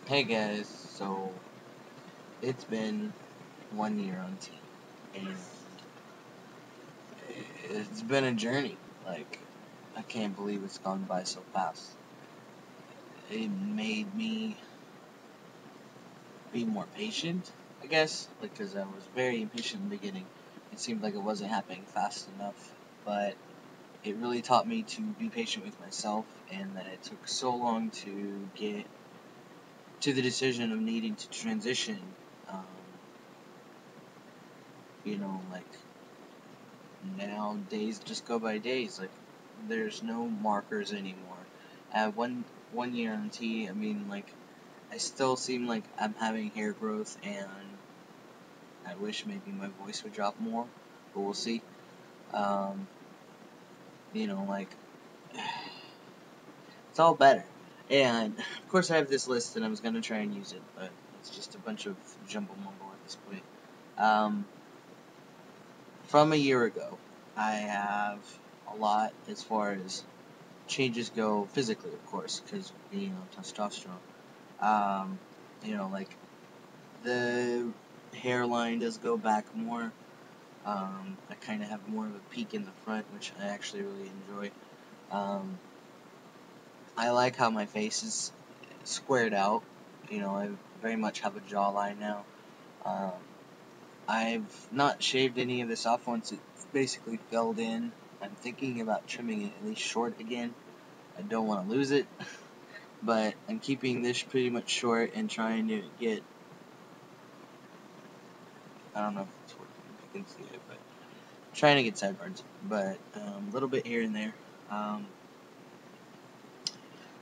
Hey guys, so it's been 1 year on T, and it's been a journey. Like, I can't believe it's gone by so fast. It made me be more patient, I guess, because I was very impatient in the beginning. It seemed like it wasn't happening fast enough, but it really taught me to be patient with myself, and that it took so long to get to the decision of needing to transition. Um, like now days just go by days. Like there's no markers anymore. At one year on T, I mean like I still seem like I'm having hair growth, and I wish maybe my voice would drop more, but we'll see. Um, like it's all better. And of course I have this list and I was gonna try and use it, but it's just a bunch of jumble mumble at this point. Um, from a year ago, I have a lot as far as changes go physically, of course, because testosterone. Um, like the hairline does go back more. I kind of have more of a peak in the front, which I actually really enjoy. Um, I like how my face is squared out. I very much have a jawline now. Um, I've not shaved any of this off once it's basically filled in. I'm thinking about trimming it at least short again. I don't want to lose it. But I'm keeping this pretty much short and trying to get, I don't know if it's working, if you can see it, but trying to get sideburns, but a little bit here and there. Um,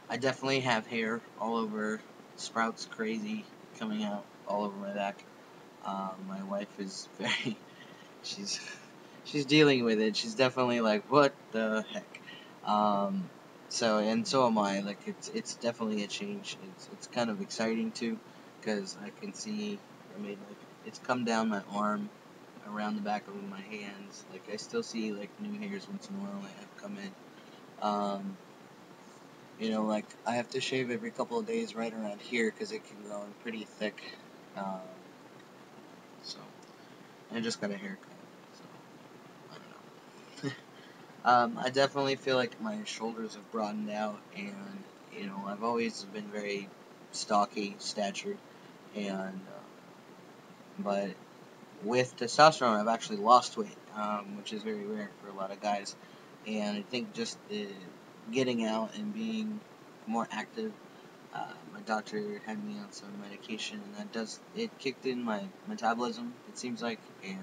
I definitely have hair all over, sprouts crazy coming out all over my back. My wife is very, she's, she's dealing with it. She's definitely like, what the heck? So am I. Like it's definitely a change. It's kind of exciting too, because I can see. I mean, like it's come down my arm, around the back of my hands. Like I still see like new hairs once in a while that have come in. Um, like I have to shave every couple of days right around here because it can grow in pretty thick. Um, so I just got a haircut. So I don't know. I definitely feel like my shoulders have broadened out, and I've always been very stocky, statured, and but with testosterone, I've actually lost weight, which is very rare for a lot of guys, and I think just getting out and being more active. My doctor had me on some medication, and it kicked in my metabolism. It seems like, and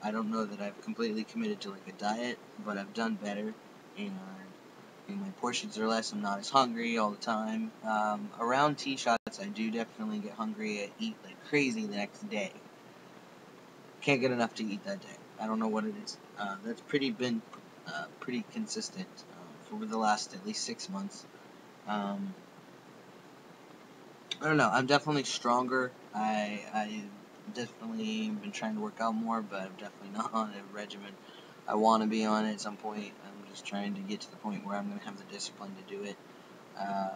I don't know that I've completely committed to like a diet, but I've done better, and my portions are less. I'm not as hungry all the time. Around tea shots, I do definitely get hungry. I eat like crazy the next day. Can't get enough to eat that day. I don't know what it is. That's been pretty consistent for the last at least 6 months. Um, I don't know. I'm definitely stronger. I definitely been trying to work out more, but I'm definitely not on a regimen. I want to be on it at some point. I'm just trying to get to the point where I'm going to have the discipline to do it. Uh,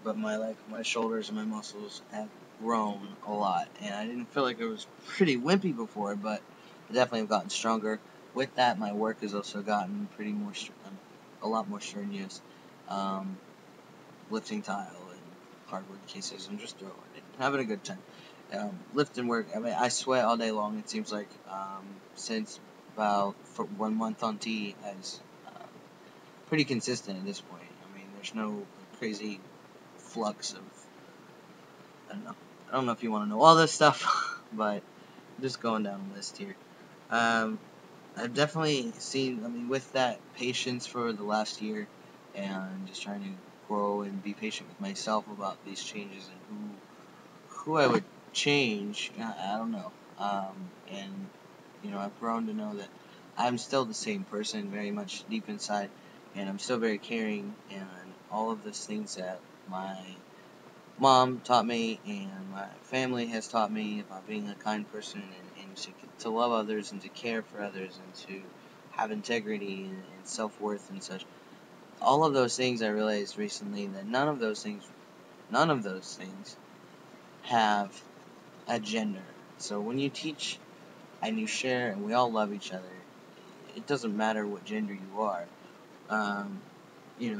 but my shoulders and my muscles have grown a lot, and I didn't feel like I was pretty wimpy before, but I definitely have gotten stronger. With that, my work has also gotten a lot more strenuous. Um, Lifting tile and hardwood cases and just throwing it, having a good time. Lifting work. I mean, I sweat all day long. It seems like since about for 1 month on T, as pretty consistent at this point. I mean, there's no crazy flux of I don't know. I don't know if you want to know all this stuff, but I'm just going down the list here. Um, I've definitely seen. I mean, with that patience for the last year, and just trying to grow and be patient with myself about these changes and who I would change. I don't know. And I've grown to know that I'm still the same person, very much deep inside, and I'm still very caring, and all of those things that my mom taught me and my family has taught me about being a kind person, and to love others and to care for others and to have integrity and self-worth and such. All of those things I realized recently that none of those things none of those things have a gender. So when you teach and you share and we all love each other, it doesn't matter what gender you are. Um,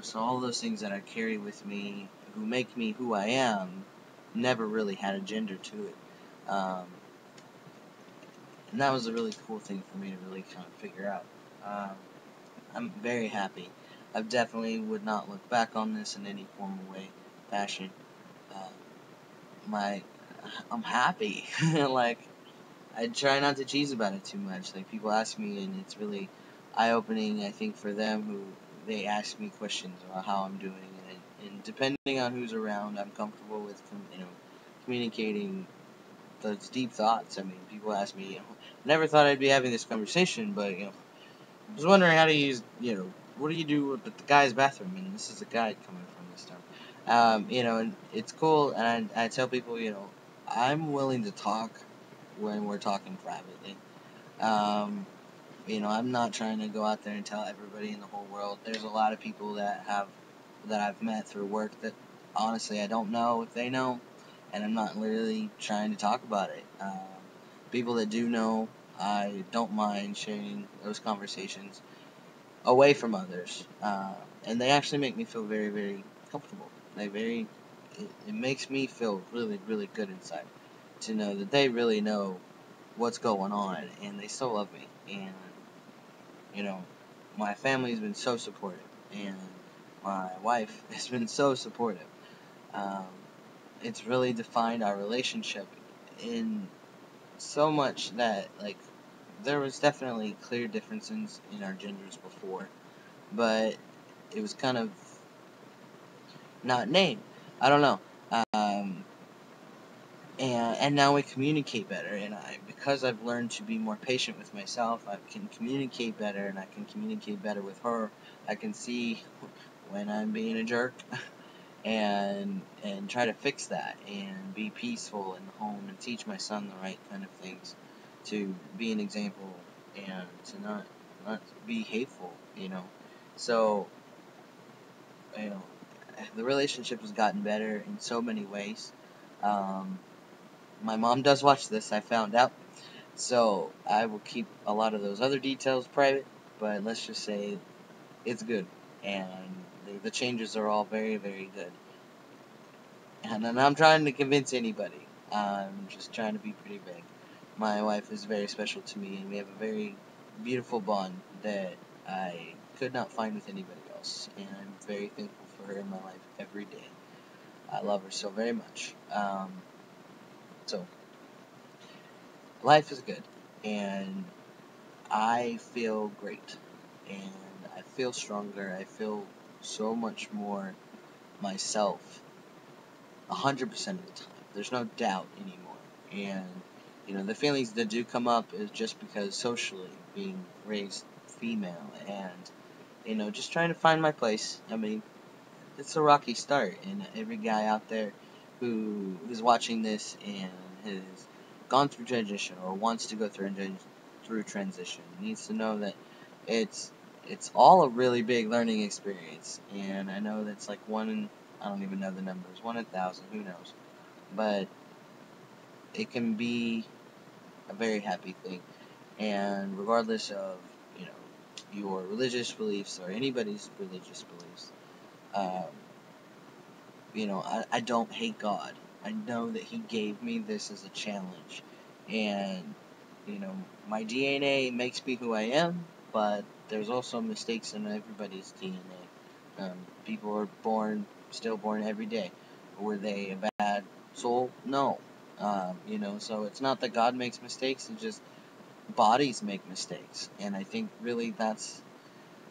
so all those things that I carry with me, who make me who I am, never really had a gender to it. Um, and that was a really cool thing for me to really kind of figure out. Um, I'm very happy. I definitely would not look back on this in any form of way, fashion. Uh, my, I'm happy. Like, I try not to tease about it too much. Like, people ask me, and it's really eye-opening, I think, for them who they ask me questions about how I'm doing, and depending on who's around, I'm comfortable with, communicating those deep thoughts. I mean, people ask me, never thought I'd be having this conversation, but, I was wondering how to use, what do you do with the guy's bathroom? And this is a guy coming from this term. And it's cool, and I tell people, I'm willing to talk when we're talking privately. Um, I'm not trying to go out there and tell everybody in the whole world. There's a lot of people that I've met through work that honestly I don't know if they know, and I'm not really trying to talk about it. People that do know, I don't mind sharing those conversations away from others, and they actually make me feel very, very comfortable. It makes me feel really, really good inside to know that they really know what's going on, and they still love me. And you know, my family's been so supportive, and my wife has been so supportive. Um, it's really defined our relationship in so much that there was definitely clear differences in our genders before, but it was kind of not named. I don't know. Um, and now we communicate better, and because I've learned to be more patient with myself, I can communicate better, and I can communicate better with her. I can see when I'm being a jerk, and try to fix that, and be peaceful in the home, and teach my son the right kind of things, to be an example, and to not be hateful. So you know the relationship has gotten better in so many ways. Um, my mom does watch this, I found out. So I will keep a lot of those other details private, but let's just say it's good. And the changes are all very, very good. And I'm not trying to convince anybody. I'm just trying to be pretty big. My wife is very special to me, and we have a very beautiful bond that I could not find with anybody else. And I'm very thankful for her in my life every day. I love her so very much. So life is good, and I feel great, and I feel stronger. I feel so much more myself 100% of the time. There's no doubt anymore. And, the feelings that do come up is just because socially being raised female and, just trying to find my place. I mean, it's a rocky start, and every guy out there who is watching this and has gone through transition or wants to go through transition needs to know that it's it's all a really big learning experience. And I know that's like I don't even know the numbers, 1 in 1,000, who knows, but it can be a very happy thing. And regardless of you know your religious beliefs or anybody's religious beliefs, um, I don't hate God. I know that He gave me this as a challenge. And, my DNA makes me who I am, but there's also mistakes in everybody's DNA. People are still born every day. Were they a bad soul? No. So it's not that God makes mistakes, it's just bodies make mistakes. And I think really that's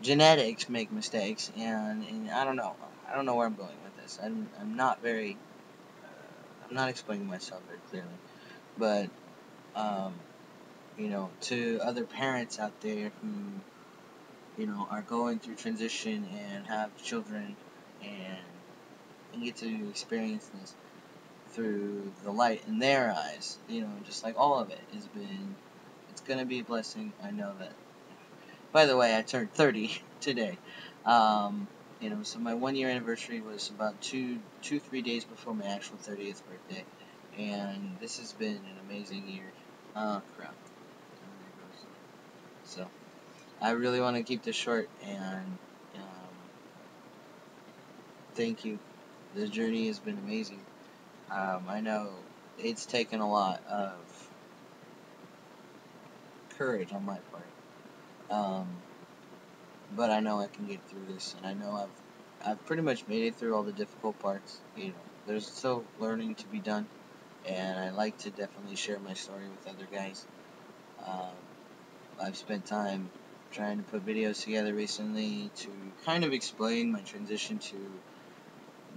genetics make mistakes, and I don't know. I don't know where I'm going with this. I'm not very. I'm not explaining myself very clearly, but um, to other parents out there who are going through transition and have children and get to experience this through the light in their eyes, just like all of it has been. It's gonna be a blessing. I know that. By the way, I turned 30 today. Um, So my 1 year anniversary was about 3 days before my actual 30th birthday, and this has been an amazing year. Oh crap! So I really want to keep this short, and thank you. The journey has been amazing. I know it's taken a lot of courage on my part, but I know I can get through this, and I know I've pretty much made it through all the difficult parts. There's still learning to be done, and I like to definitely share my story with other guys. Um, I've spent time trying to put videos together recently to kind of explain my transition to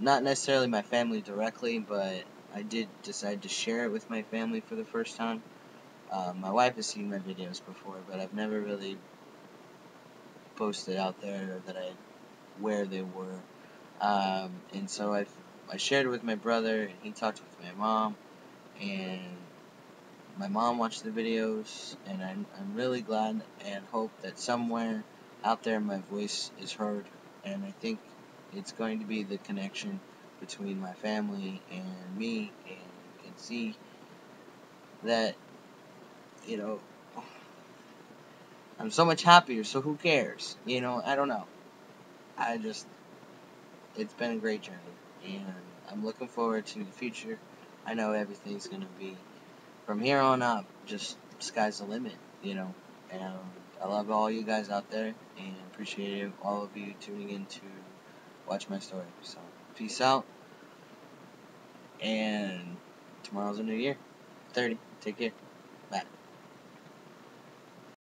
not necessarily my family directly, but I did decide to share it with my family for the first time. My wife has seen my videos before, but I've never really posted out there that where they were. And so I shared it with my brother, and he talked with my mom, and my mom watched the videos, and I'm really glad and hope that somewhere out there my voice is heard, and I think it's going to be the connection between my family and me, and you can see that, you know, I'm so much happier, so who cares? I don't know. It's been a great journey, and I'm looking forward to the future. I know everything's going to be, from here on up, just sky's the limit. And I love all you guys out there, and appreciate all of you tuning in to watch my story. So, peace out, and tomorrow's a new year. 30. Take care. Bye.